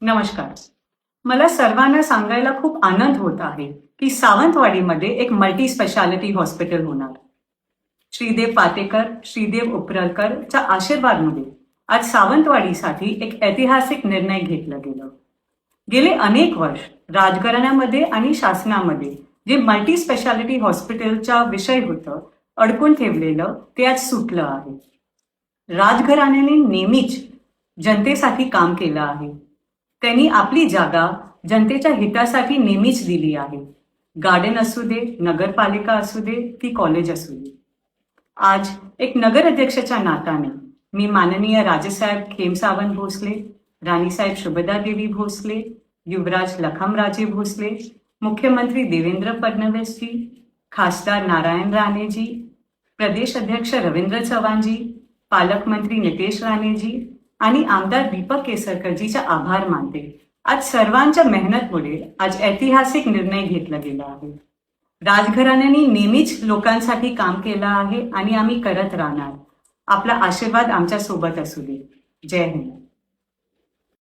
नमस्कार. मला सर्वांना सांगायला खूप आनंद होत आहे की सावंतवाडीमध्ये एक मल्टी स्पेशालिटी हॉस्पिटल होणार. श्रीदेव पातेकर, श्रीदेव उपरलकरच्या आशीर्वादमध्ये आज सावंतवाडीसाठी एक ऐतिहासिक निर्णय घेतला गेला. गेले अनेक वर्ष राजघराण्यामध्ये आणि शासनामध्ये जे मल्टी स्पेशालिटी हॉस्पिटलचा विषय होतं अडकून ठेवलेलं ते आज सुटलं आहे. राजघराण्याने नेहमीच जनतेसाठी काम केलं आहे. त्यांनी आपली जागा जनतेच्या हितासाठी नेहमीच दिली आहे. गार्डन असू दे, नगरपालिका असू दे की कॉलेज असू दे. आज एक नगर अध्यक्षाच्या नात्याने मी माननीय राजेसाहेब खेमसावंत भोसले, राणीसाहेब शुभदादेवी भोसले, युवराज लखमराजे भोसले, मुख्यमंत्री देवेंद्र फडणवीसजी, खासदार नारायण राणेजी, प्रदेश अध्यक्ष रवींद्र चव्हाणजी, पालकमंत्री नितेश राणेजी आणि आमदार दीपक केसरकरजीचा आभार मानते. आज सर्वांच्या मेहनतमुळे आज ऐतिहासिक निर्णय घेतला गेला आहे. राजघराण्याने नेहमीच लोकांसाठी काम केलं आहे आणि आम्ही करत राहणार. आपला आशीर्वाद आमच्या सोबत असू दे. जय हिंद.